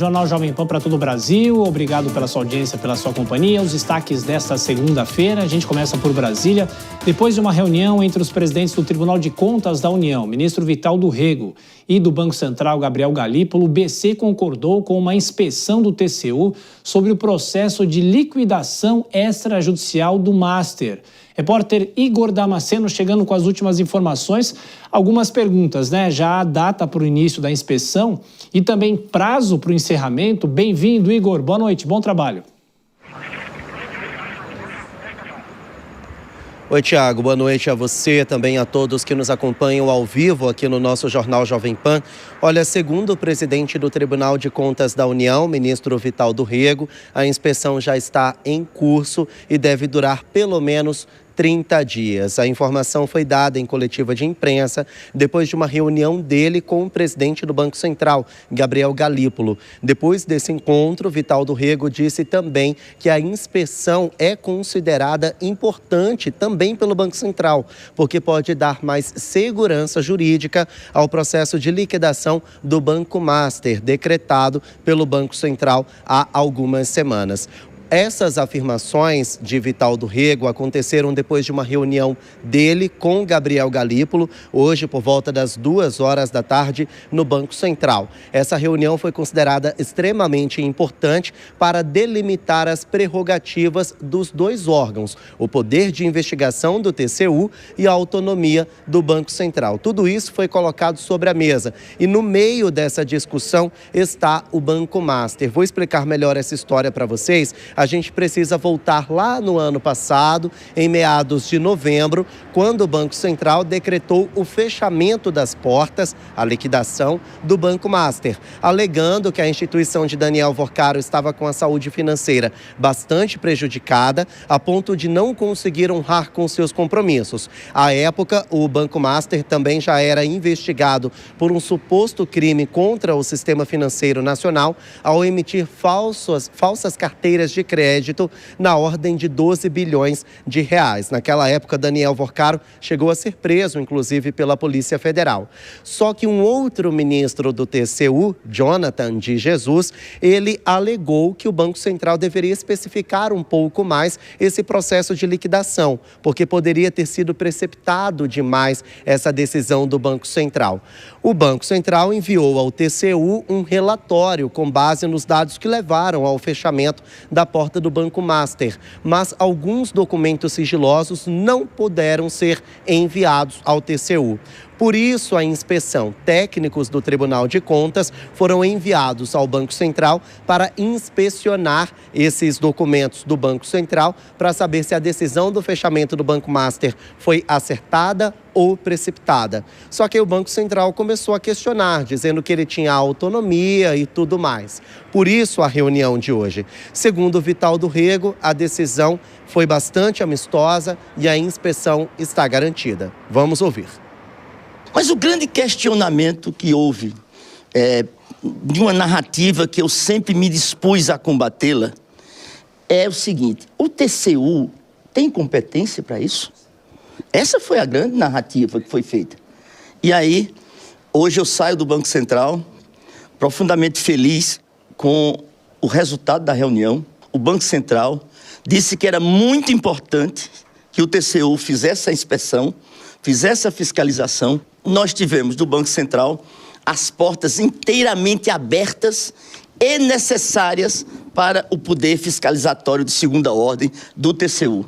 Jornal Jovem Pan para todo o Brasil, obrigado pela sua audiência, pela sua companhia. Os destaques desta segunda-feira, a gente começa por Brasília. Depois de uma reunião entre os presidentes do Tribunal de Contas da União, ministro Vital do Rego, e do Banco Central, Gabriel Galípolo, o BC concordou com uma inspeção do TCU sobre o processo de liquidação extrajudicial do Master. Repórter Igor Damasceno chegando com as últimas informações. Algumas perguntas, né? Já a data para o início da inspeção e também prazo para o encerramento. Bem-vindo, Igor. Boa noite, bom trabalho. Oi, Tiago. Boa noite a você, também a todos que nos acompanham ao vivo aqui no nosso Jornal Jovem Pan. Olha, segundo o presidente do Tribunal de Contas da União, ministro Vital do Rego, a inspeção já está em curso e deve durar pelo menos 30 dias. A informação foi dada em coletiva de imprensa depois de uma reunião dele com o presidente do Banco Central, Gabriel Galípolo. Depois desse encontro, Vital do Rego disse também que a inspeção é considerada importante também pelo Banco Central, porque pode dar mais segurança jurídica ao processo de liquidação do Banco Master, decretado pelo Banco Central há algumas semanas. Essas afirmações de Vital do Rego aconteceram depois de uma reunião dele com Gabriel Galípolo, hoje por volta das 2h da tarde, no Banco Central. Essa reunião foi considerada extremamente importante para delimitar as prerrogativas dos dois órgãos, o poder de investigação do TCU e a autonomia do Banco Central. Tudo isso foi colocado sobre a mesa e no meio dessa discussão está o Banco Master. Vou explicar melhor essa história para vocês. A gente precisa voltar lá no ano passado, em meados de novembro, quando o Banco Central decretou o fechamento das portas, a liquidação do Banco Master, alegando que a instituição de Daniel Vorcaro estava com a saúde financeira bastante prejudicada, a ponto de não conseguir honrar com seus compromissos. À época, o Banco Master também já era investigado por um suposto crime contra o sistema financeiro nacional ao emitir falsas carteiras de crédito na ordem de 12 bilhões de reais. Naquela época, Daniel Vorcaro chegou a ser preso, inclusive, pela Polícia Federal. Só que um outro ministro do TCU, Jonathan de Jesus, ele alegou que o Banco Central deveria especificar um pouco mais esse processo de liquidação, porque poderia ter sido precipitado demais essa decisão do Banco Central. O Banco Central enviou ao TCU um relatório com base nos dados que levaram ao fechamento da porta do Banco Master, mas alguns documentos sigilosos não puderam ser enviados ao TCU. Por isso, a inspeção, técnicos do Tribunal de Contas foram enviados ao Banco Central para inspecionar esses documentos do Banco Central para saber se a decisão do fechamento do Banco Master foi acertada ou precipitada. Só que o Banco Central começou a questionar, dizendo que ele tinha autonomia e tudo mais. Por isso, a reunião de hoje. Segundo Vital do Rego, a decisão foi bastante amistosa e a inspeção está garantida. Vamos ouvir. Mas o grande questionamento que houve, de uma narrativa que eu sempre me dispus a combatê-la, é o seguinte: o TCU tem competência para isso? Essa foi a grande narrativa que foi feita. E aí, hoje eu saio do Banco Central profundamente feliz com o resultado da reunião. O Banco Central disse que era muito importante que o TCU fizesse a inspeção, fizesse a fiscalização. Nós tivemos do Banco Central as portas inteiramente abertas e necessárias para o poder fiscalizatório de segunda ordem do TCU.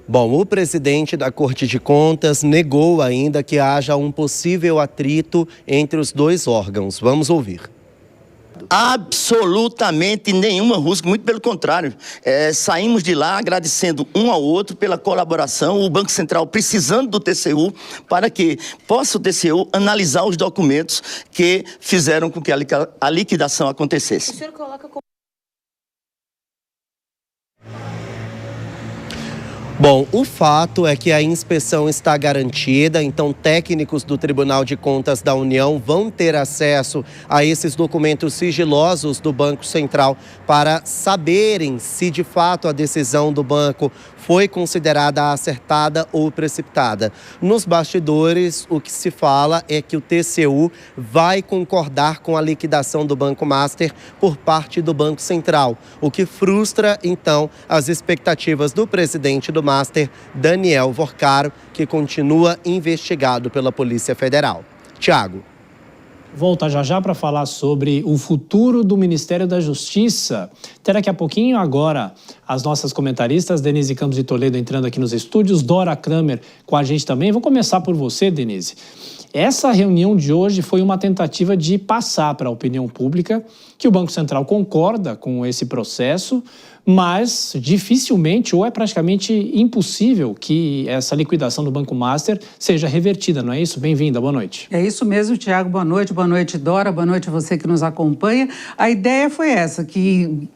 Bom, o presidente da Corte de Contas negou ainda que haja um possível atrito entre os dois órgãos. Vamos ouvir. Absolutamente nenhuma rusga, muito pelo contrário. Saímos de lá agradecendo um ao outro pela colaboração, o Banco Central precisando do TCU para que possa o TCU analisar os documentos que fizeram com que a liquidação acontecesse. O senhor coloca como... Bom, o fato é que a inspeção está garantida, então técnicos do Tribunal de Contas da União vão ter acesso a esses documentos sigilosos do Banco Central para saberem se de fato a decisão do banco foi considerada acertada ou precipitada. Nos bastidores, o que se fala é que o TCU vai concordar com a liquidação do Banco Master por parte do Banco Central, o que frustra, então, as expectativas do presidente do Master, Daniel Vorcaro, que continua investigado pela Polícia Federal. Tiago. Volta já para falar sobre o futuro do Ministério da Justiça. Até daqui a pouquinho, agora, as nossas comentaristas, Denise Campos de Toledo entrando aqui nos estúdios, Dora Kramer com a gente também. Vou começar por você, Denise. Essa reunião de hoje foi uma tentativa de passar para a opinião pública que o Banco Central concorda com esse processo, mas dificilmente ou é praticamente impossível que essa liquidação do Banco Master seja revertida, não é isso? Bem-vinda, boa noite. É isso mesmo, Tiago, boa noite, Dora, boa noite a você que nos acompanha. A ideia foi essa, que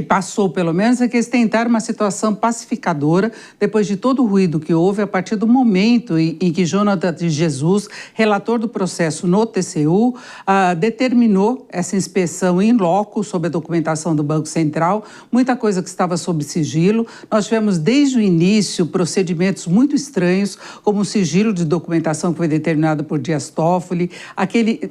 passou, pelo menos, é que eles tentaram uma situação pacificadora depois de todo o ruído que houve a partir do momento em que Jonathan de Jesus, relator do processo no TCU, determinou essa inspeção in loco sobre a documentação do Banco Central, muita coisa que estava sob sigilo. Nós tivemos desde o início procedimentos muito estranhos, como o sigilo de documentação que foi determinado por Dias Toffoli,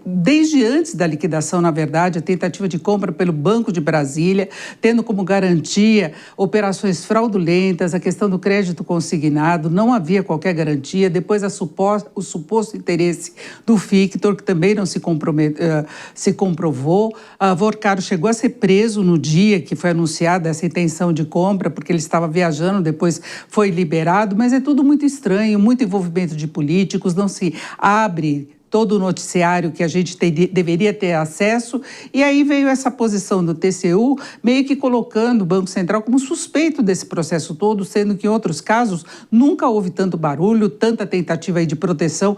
desde antes da liquidação, na verdade, a tentativa de compra pelo Banco de Brasília, tendo como garantia operações fraudulentas, a questão do crédito consignado, não havia qualquer garantia. Depois, o suposto interesse do Victor, que também não se comprovou. Vorcaro chegou a ser preso no dia que foi anunciada essa intenção de compra, porque ele estava viajando, depois foi liberado, mas é tudo muito estranho, muito envolvimento de políticos, não se abre todo o noticiário que a gente deveria ter acesso, e aí veio essa posição do TCU, meio que colocando o Banco Central como suspeito desse processo todo, sendo que em outros casos nunca houve tanto barulho, tanta tentativa aí de proteção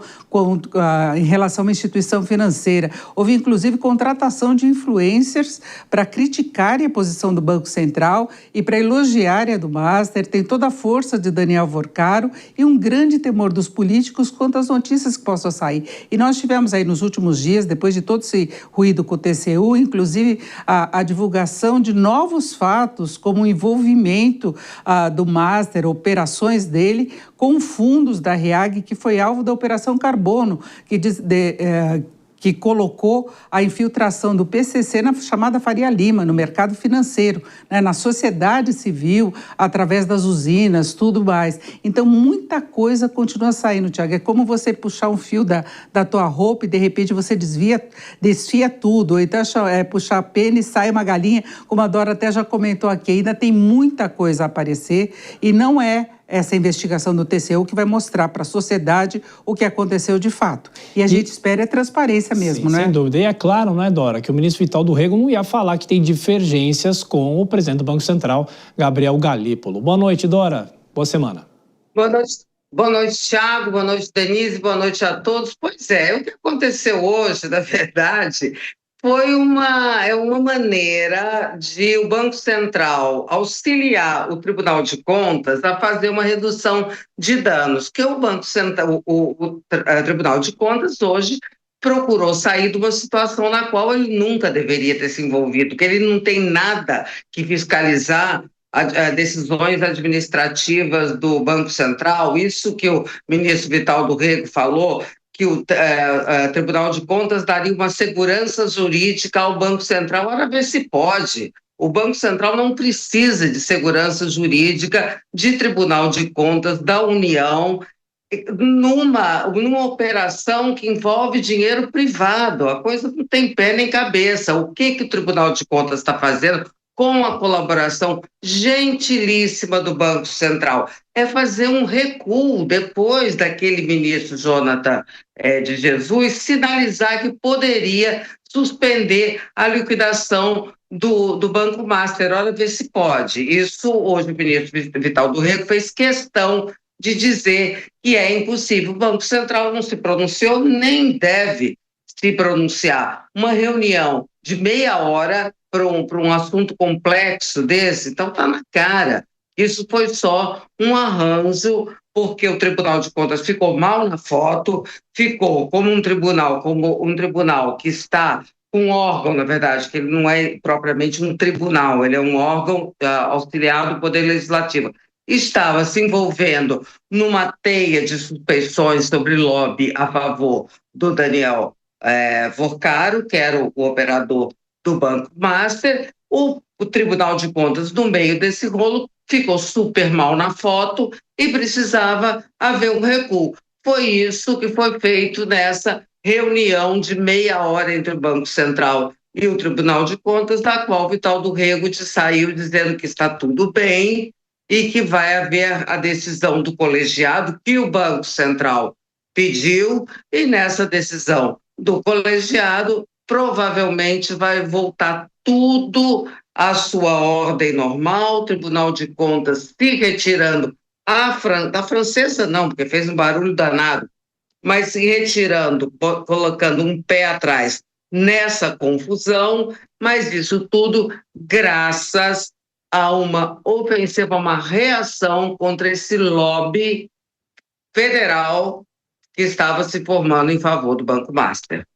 em relação a uma instituição financeira. Houve, inclusive, contratação de influencers para criticarem a posição do Banco Central e para elogiarem a do Master. Tem toda a força de Daniel Vorcaro e um grande temor dos políticos quanto às notícias que possam sair. E nós tivemos aí nos últimos dias, depois de todo esse ruído com o TCU, inclusive a divulgação de novos fatos, como o envolvimento do Master, operações dele, com fundos da REAG, que foi alvo da Operação Carbono, que colocou a infiltração do PCC na chamada Faria Lima, no mercado financeiro, né, na sociedade civil, através das usinas, tudo mais. Então, muita coisa continua saindo, Tiago. É como você puxar um fio da tua roupa e, de repente, você desfia tudo. Ou então, puxar a pena e sai uma galinha, como a Dora até já comentou aqui. Ainda tem muita coisa a aparecer e não é essa investigação do TCU que vai mostrar para a sociedade o que aconteceu de fato. E a gente espera transparência mesmo, né? Sem dúvida. E é claro, não é, Dora, que o ministro Vital do Rego não ia falar que tem divergências com o presidente do Banco Central, Gabriel Galípolo. Boa noite, Dora. Boa semana. Boa noite, Tiago. Boa noite, Denise. Boa noite a todos. Pois é, o que aconteceu hoje, na verdade, foi uma maneira de o Banco Central auxiliar o Tribunal de Contas a fazer uma redução de danos, que o Banco Central, o Tribunal de Contas hoje procurou sair de uma situação na qual ele nunca deveria ter se envolvido, que ele não tem nada que fiscalizar decisões administrativas do Banco Central. Isso que o ministro Vital do Rego falou, que o Tribunal de Contas daria uma segurança jurídica ao Banco Central. Ora, ver se pode. O Banco Central não precisa de segurança jurídica de Tribunal de Contas da União numa operação que envolve dinheiro privado. A coisa não tem pé nem cabeça. O que o Tribunal de Contas está fazendo, com a colaboração gentilíssima do Banco Central, é fazer um recuo depois daquele ministro Jonathan de Jesus sinalizar que poderia suspender a liquidação do Banco Master. Olha, ver se pode. Isso hoje o ministro Vital do Rego fez questão de dizer que é impossível. O Banco Central não se pronunciou, nem deve se pronunciar. Uma reunião de meia hora para um assunto complexo desse, então está na cara Isso foi só um arranjo, porque o Tribunal de Contas ficou mal na foto, ficou como um tribunal que está com um órgão, na verdade, que ele não é propriamente um tribunal, ele é um órgão auxiliar do Poder Legislativo. Estava se envolvendo numa teia de suspeições sobre lobby a favor do Daniel Vorcaro, que era o operador do Banco Master. O Tribunal de Contas, no meio desse rolo, ficou super mal na foto e precisava haver um recuo. Foi isso que foi feito nessa reunião de meia hora entre o Banco Central e o Tribunal de Contas, da qual Vital do Rego saiu dizendo que está tudo bem e que vai haver a decisão do colegiado que o Banco Central pediu, e nessa decisão do colegiado provavelmente vai voltar tudo à sua ordem normal, o Tribunal de Contas se retirando, da francesa não, porque fez um barulho danado, mas se retirando, colocando um pé atrás nessa confusão, mas isso tudo graças a uma ofensiva, uma reação contra esse lobby federal que estava se formando em favor do Banco Master.